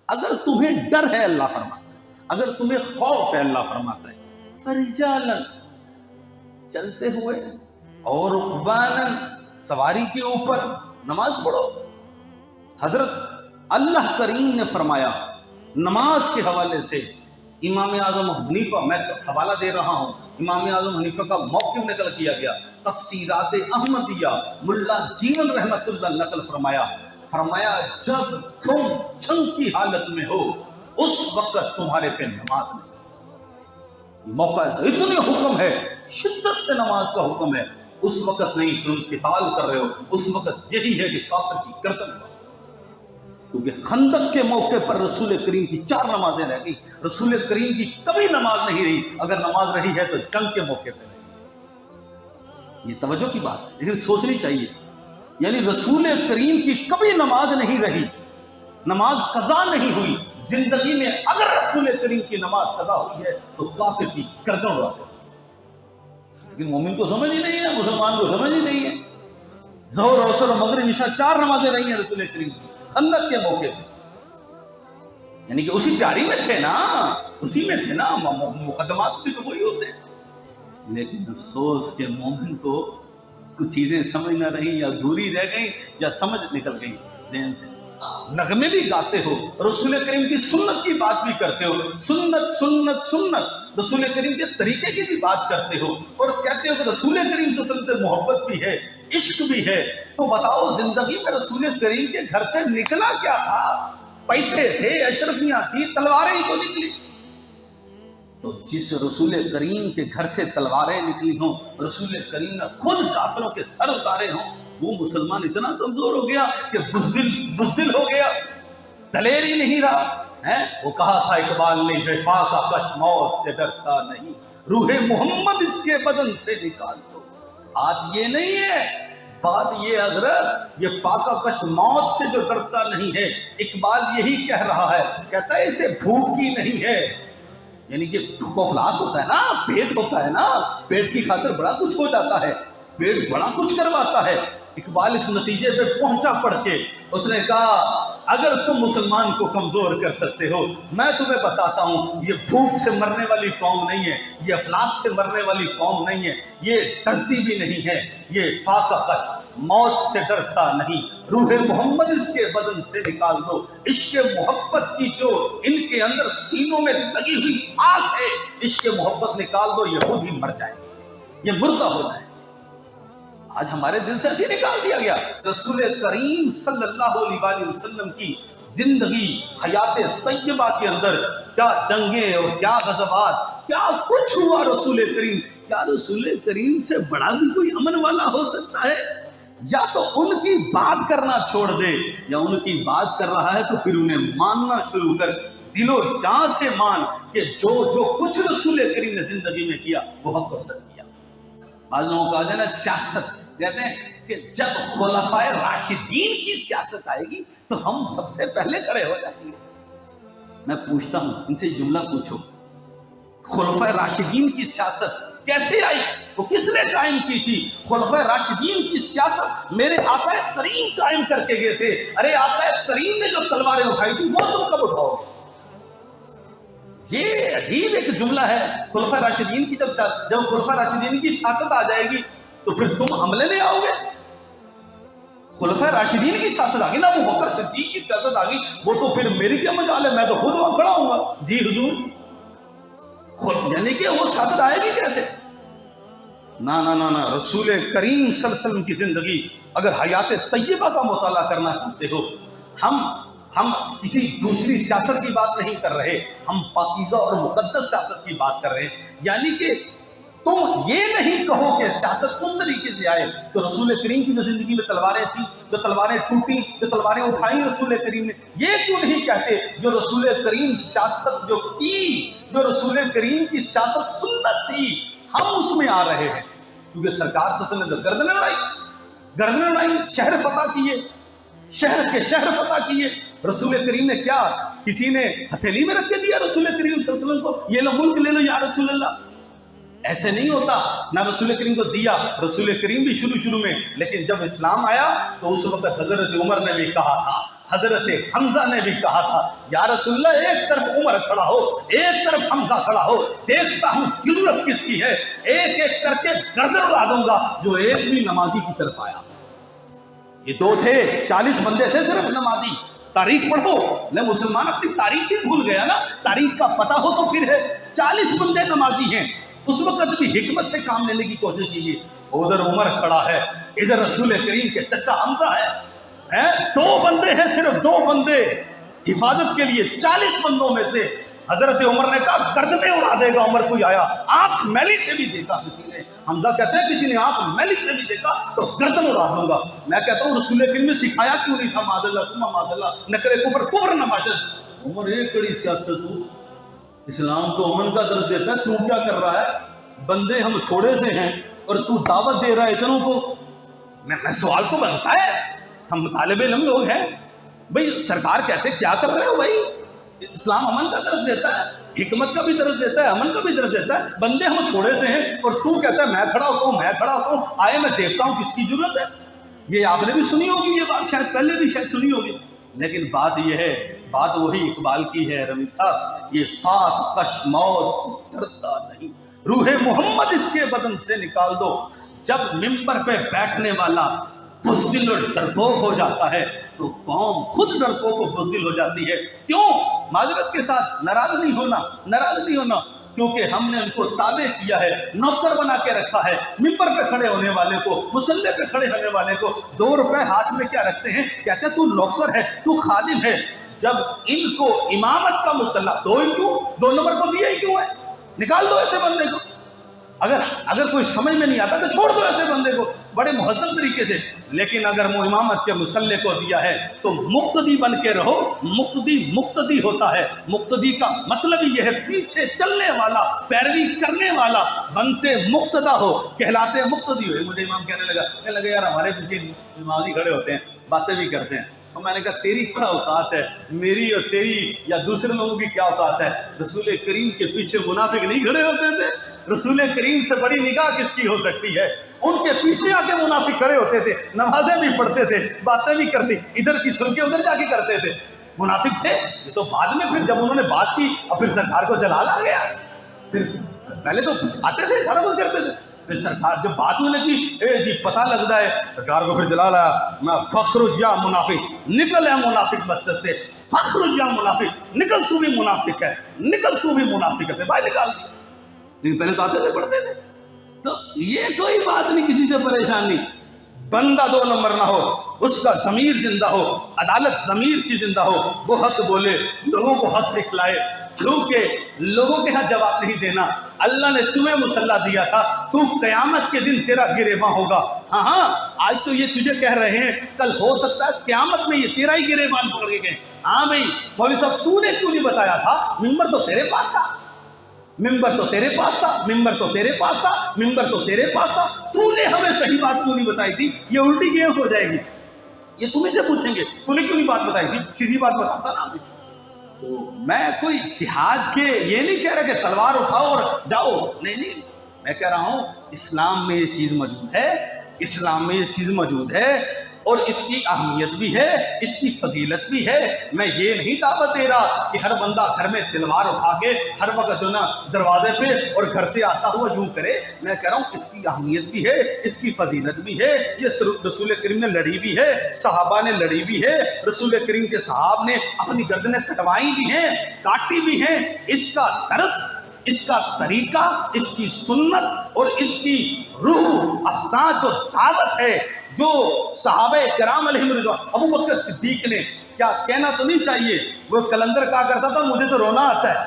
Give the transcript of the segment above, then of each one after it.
اگر تمہیں ڈر ہے اللہ فرماتا ہے، اگر تمہیں خوف ہے اللہ فرماتا ہے، فرجالن چلتے ہوئے، اور رکبانن سواری کے اوپر نماز پڑھو۔ حضرت اللہ کریم نے فرمایا نماز کے حوالے سے، امام اعظم حنیفہ، میں حوالہ دے رہا ہوں، امام اعظم حنیفہ کا موقف نقل کیا گیا، تفسیرات احمدیہ ملا جیون رحمت اللہ نقل فرمایا جب تم جنگ کی حالت میں ہو اس وقت تمہارے پہ نماز نہیں، موقع ایسا، اتنے حکم ہے، شدت سے نماز کا حکم ہے، اس وقت نہیں، تم قتال کر رہے ہو، اس وقت یہی ہے کہ کافر کی گردن کاٹو۔ کیونکہ خندق کے موقع پر رسول کریم کی 4 نمازیں رہ گئی، رسول کریم کی کبھی نماز نہیں رہی، اگر نماز رہی ہے تو جنگ کے موقع پہ رہی۔ یہ توجہ کی بات ہے، لیکن سوچنی چاہیے، یعنی رسول کریم کی کبھی نماز نہیں رہی، نماز قضا نہیں ہوئی زندگی میں، اگر رسول کریم کی نماز قضا ہوئی ہے تو کافر کی گردن اڑا دے۔ لیکن مومن کو سمجھ ہی نہیں ہے، مسلمان کو سمجھ ہی نہیں ہے۔ ظہر، عصر اور مغرب عشاء 4 نمازیں رہی ہیں رسول کریم کی خندق کے موقع پہ، یعنی کہ اسی تیاری میں تھے نا، اسی میں تھے نا، مقدمات بھی تو وہی ہوتے ہیں۔ لیکن افسوس کہ مومن کو کچھ چیزیں سمجھ نہ رہی، یا ادھوری رہ گئی، یا سمجھ نکل گئی ذہن سے۔ نغمے بھی گاتے ہو، رسول کریم کی سنت کی بات بھی کرتے ہو، سنت سنت سنت، رسول کریم کے طریقے کی بھی بات کرتے ہو، اور کہتے ہو کہ رسول کریم صلی اللہ علیہ وسلم سے محبت بھی ہے، عشق بھی ہے، تو بتاؤ زندگی میں رسول کریم کے گھر سے نکلا کیا تھا؟ پیسے تھے، اشرفیاں تھی، تلواریں ہی تو نکلی۔ تو جس رسول کریم کے گھر سے تلواریں نکلی ہوں، رسول کریم نے خود کافروں کے سر اتارے ہوں، وہ مسلمان اتنا کمزور ہو گیا کہ بزدل ہو گیا، دلیر ہی نہیں رہا ہے۔ وہ کہا تھا اقبال نے، وفا کا کش موت سے ڈرتا نہیں، روح محمد اس کے بدن سے نکال دو۔ بات یہ نہیں ہے، بات یہ حضرت، یہ فاقہ کش موت سے جو ڈرتا نہیں ہے، اقبال یہی کہہ رہا ہے، کہتا ہے اسے بھوک کی نہیں ہے، یعنی کہ بھوک و افلاس ہوتا ہے نا، پیٹ ہوتا ہے نا، پیٹ کی خاطر بڑا کچھ ہو جاتا ہے، پیٹ بڑا کچھ کرواتا ہے۔ اقبال اس نتیجے پہ پہنچا پڑھ کے، اس نے کہا اگر تم مسلمان کو کمزور کر سکتے ہو، میں تمہیں بتاتا ہوں یہ بھوک سے مرنے والی قوم نہیں ہے، یہ افلاس سے مرنے والی قوم نہیں ہے، یہ ڈرتی بھی نہیں ہے، یہ فاقہ کش موت سے ڈرتا نہیں، روح محمد اس کے بدن سے نکال دو۔ عشق محبت کی جو ان کے اندر سینوں میں لگی ہوئی آگ ہے، عشق محبت نکال دو، یہ خود ہی مر جائے گا، یہ مردہ ہو جائے گا۔ آج ہمارے دل سے ایسے نکال دیا گیا۔ رسول کریم صلی اللہ علیہ وآلہ وسلم کی زندگی حیات طیبہ کے اندر کیا جنگیں اور کیا غزوات، کیا کچھ ہوا رسول کریم، کیا رسول کریم سے بڑا بھی کوئی امن والا ہو سکتا ہے؟ یا تو ان کی بات کرنا چھوڑ دے، یا ان کی بات کر رہا ہے تو پھر انہیں ماننا شروع کر، دل و جان سے مان کہ جو کچھ رسول کریم نے زندگی میں کیا وہ حق اور سچ کیا۔ بعض لوگوں کا کہنا ہے سیاست، کہتے ہیں کہ جب خلفائے راشدین کی سیاست آئے گی تو ہم سب سے پہلے کھڑے ہو جائیں گے۔ میں پوچھتا ہوں ان سے جملہ پوچھو، خلفائے راشدین کی سیاست کیسے آئی؟ وہ کس نے قائم کی تھی؟ خلفائے راشدین کی سیاست میرے آقا کریم قائم کر کے گئے تھے۔ ارے آقا کریم نے جو تلواریں اٹھائی تھی وہ تم کب اٹھاؤ گے؟ یہ عجیب ایک جملہ ہے۔ خلفائے راشدین کی جب خلفائے راشدین کی سیاست آ جائے گی تو پھر تم حملے لے آؤ گے؟ خلفائے راشدین کی سیاست آ گئی نا، ابو بکر صدیق کی سیاست آ گئی، وہ تو پھر میری کیا مجال ہے، میں تو خود وہاں کھڑا ہوں گا، جی حضور۔ یعنی کہ وہ سیاست آئے گی کیسے؟ نہ، رسول کریم صلی اللہ علیہ وسلم کی زندگی اگر حیات طیبہ کا مطالعہ کرنا چاہتے ہو، ہم کسی دوسری سیاست کی بات نہیں کر رہے، ہم پاکیزہ اور مقدس سیاست کی بات کر رہے ہیں۔ یعنی کہ تم یہ نہیں کہو کہ سیاست اس طریقے سے آئے تو رسول کریم کی جو زندگی میں تلواریں تھیں، جو تلواریں ٹوٹی، جو تلواریں اٹھائیں رسول کریم نے، یہ کیوں نہیں کہتے جو رسول کریم سیاست جو کی، جو رسول کریم کی سیاست سنت تھی، ہم اس میں آ رہے ہیں؟ کیونکہ سرکار صلی اللہ علیہ وسلم نے گردنیں اڑائی، شہر فتح کیے، شہر کے شہر فتح کیے۔ رسول کریم نے کیا کسی نے ہتھیلی میں رکھ کے دیا رسول کریم صلی اللہ علیہ وسلم کو، یہ لو ملک لے لو یا رسول اللہ؟ ایسے نہیں ہوتا، نہ رسول کریم کو دیا، رسول کریم بھی شروع میں، لیکن جب اسلام آیا تو اس وقت حضرت عمر نے بھی کہا تھا حضرت حمزہ نے بھی کہا تھا یا رسول اللہ ایک طرف عمر کھڑا ہو ایک طرف حمزہ کھڑا ہو، دیکھتا ہوں ضرورت کس کی ہے، ایک ایک کر کے گردن اڑا دوں گا جو ایک بھی نمازی کی طرف آیا۔ یہ دو تھے، 40 بندے تھے صرف نمازی۔ تاریخ پڑھو، میں مسلمان اپنی تاریخ بھی بھول گیا نا، تاریخ کا پتہ ہو تو پھر ہے۔ 40 بندے نمازی ہیں، اس وقت بھی حکمت سے کام لینے کی کوشش کیجیے۔ ادھر عمر کھڑا ہے، ادھر رسول کریم کے چچا حمزہ ہے، 2 بندے ہیں، صرف 2 بندے حفاظت کے لیے 40 بندوں میں سے۔ حضرت عمر نے کہا گردنیں اڑا دے گا عمر کوئی آیا، آنکھ میلی سے بھی دیکھا کسی نے، حمزہ کہتے ہیں کسی نے آنکھ میلی سے بھی دیکھا تو گردن اڑا دوں گا۔ میں کہتا ہوں رسول کریم نے سکھایا کیوں نہیں تھا، معاذ اللہ ثم معاذ اللہ، نقل کفر نہ باشد۔ عمر ایک کڑی سیاست ہو، اسلام تو امن کا درس دیتا ہے، تو کیا کر رہا ہے؟ بندے ہم تھوڑے سے ہیں اور تو دعوت دے رہا ہے اتنوں کو۔ میں سوال تو بنتا ہے، ہم طالب علم لوگ ہیں بھئی، سرکار کہتے کیا کر رہے ہو بھائی؟ اسلام امن کا درس دیتا ہے، حکمت کا بھی درس دیتا ہے، امن کا بھی درس دیتا ہے، بندے ہم تھوڑے سے ہیں اور تو کہتا ہے میں کھڑا ہوتا ہوں، میں کھڑا ہوتا ہوں، آئے میں دیکھتا ہوں کس کی ضرورت ہے۔ یہ آپ نے بھی سنی ہوگی، یہ بات شاید پہلے بھی شاید سنی ہوگی، لیکن بات یہ ہے، بات وہی اقبال کی ہے رمی صاحب، یہ فات کش موت سے ڈرتا نہیں، روح محمد اس کے بدن سے نکال دو۔ جب ممبر پہ بیٹھنے والا بزدل اور ڈرپوک ہو جاتا ہے تو قوم خود ڈرپوک و بزدل ہو جاتی ہے۔ کیوں؟ معذرت کے ساتھ ناراض نہیں ہونا، کیونکہ ہم نے ان کو تابع کیا ہے، نوکر بنا کے رکھا ہے۔ ممبر پہ کھڑے ہونے والے کو، مصلی پہ کھڑے ہونے والے کو 2 روپے ہاتھ میں کیا رکھتے ہیں، کہتے ہیں تو نوکر ہے، تو خادم ہے۔ جب ان کو امامت کا مسلح 2 نمبر کو دیا ہی کیوں ہے؟ نکال دو ایسے بندے کو۔ اگر کوئی سمجھ میں نہیں آتا تو چھوڑ دو ایسے بندے کو بڑے مہذب طریقے سے، لیکن اگر وہ امامت کے مسلح کو دیا ہے تو مقتدی بن کے رہو۔ مقتدی ہوتا ہے، مقتدی کا مطلب یہ ہے پیچھے چلنے والا، پیروی کرنے والا، بنتے مقتدا ہو، کہلاتے مقتدی ہو۔ مجھے امام کہنے لگا یار ہمارے پیچھے نمازی کھڑے ہوتے ہیں، باتیں بھی کرتے ہیں، اور میں نے کہا تیری کیا اوقات ہے، میری اور تیری یا دوسرے لوگوں کی کیا اوقات ہے؟ رسول کریم کے پیچھے منافق نہیں کھڑے ہوتے تھے؟ رسول کریم سے بڑی نگاہ کس کی ہو سکتی ہے؟ ان کے پیچھے آ کے منافق کھڑے ہوتے تھے، نمازیں بھی پڑھتے تھے، باتیں بھی کرتے، ادھر کی سن کے ادھر جا کے کرتے تھے، منافق تھے۔ یہ تو بعد میں پھر جب انہوں نے بات کی اور پھر سرکار کو جلال آ گیا، پھر پہلے تو آتے تھے، سارا کچھ کرتے تھے، پھر سرکار جب بات انہوں نے کی، اے جی پتہ لگتا ہے، سرکار کو پھر جلال آیا، میں فخرج یا منافق، نکل ہے منافق مسجد سے، فخرج یا منافق، نکل تو بھی منافق ہے، نکل تو بھی منافق ہے، بھائی نکال دیا۔ لیکن پہلے تو آتے تھے، پڑھتے تھے، تو یہ کوئی بات نہیں، کسی سے پریشان نہیں۔ بندہ 2 نمبر نہ ہو، اس کا ضمیر زندہ ہو، عدالت ضمیر کی زندہ ہو، وہ حق بولے، لوگوں کو حق سکھلائے، کیونکہ لوگوں کے ہاں جواب نہیں دینا۔ اللہ نے تمہیں مسلح دیا تھا، تو قیامت کے دن تیرا گریباں ہوگا۔ ہاں آج تو یہ تجھے کہہ رہے ہیں، کل ہو سکتا ہے قیامت میں یہ تیرا ہی گریبان پکڑ کے گئے۔ ہاں بھائی مولوی صاحب تو نے کیوں نہیں بتایا تھا؟ ممبر تو تیرے پاس تھا، ممبر تو تیرے پاس تھا، ممبر تو تیرے پاس تھا، ممبر تو تیرے پاس تھا، تو نے ہمیں صحیح بات کیوں نہیں بتائی تھی؟ یہ الٹی گیم ہو جائے گی، یہ تمہیں سے پوچھیں گے تو نے کیوں نہیں بات بتائی تھی؟ سیدھی بات بتاتا نا ابھی۔ تو میں کوئی جہاد کے یہ نہیں کہہ رہا کہ تلوار اٹھاؤ اور جاؤ، نہیں، میں کہہ رہا ہوں اسلام میں یہ چیز موجود ہے، اسلام میں یہ چیز موجود ہے اور اس کی اہمیت بھی ہے، اس کی فضیلت بھی ہے۔ میں یہ نہیں دعوت دے رہا کہ ہر بندہ گھر میں تلوار اٹھا کے ہر وقت جو نا دروازے پہ اور گھر سے آتا ہوا یوں کرے، میں کہہ رہا ہوں اس کی اہمیت بھی ہے، اس کی فضیلت بھی ہے۔ یہ رسول کریم نے لڑی بھی ہے، صحابہ نے لڑی بھی ہے، رسول کریم کے صحاب نے اپنی گردنیں کٹوائی بھی ہیں، کاٹی بھی ہیں۔ اس کا درس، اس کا طریقہ، اس کی سنت اور اس کی روح افزا جو دعوت ہے جو صحابہ کرام علیہم رضوان، ابو بکر صدیق نے، کیا کہنا تو نہیں چاہیے، وہ کلندر کہا کرتا تھا مجھے تو رونا آتا ہے،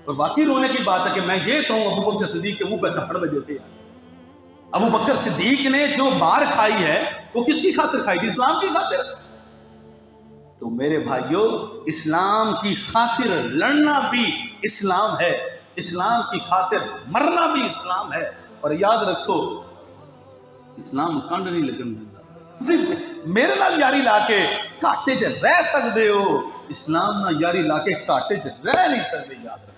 اور واقعی رونے کی بات ہے کہ میں یہ کہوں ابو بکر صدیق کے منہ پہ تھپڑ بجے تھے۔ ابو بکر صدیق نے جو مار کھائی ہے وہ کس کی خاطر کھائی تھی؟ اسلام کی خاطر۔ تو میرے بھائیوں، اسلام کی خاطر لڑنا بھی اسلام ہے، اسلام کی خاطر مرنا بھی اسلام ہے۔ اور یاد رکھو اسلام کنڈ نہیں لگن دیتا، تسی میرے نال یاری لا کے کاٹے چ رہ سکتے ہو، اسلام نال یاری لا کے کاٹے چ رہ نہیں سکتے، یاد رکھو۔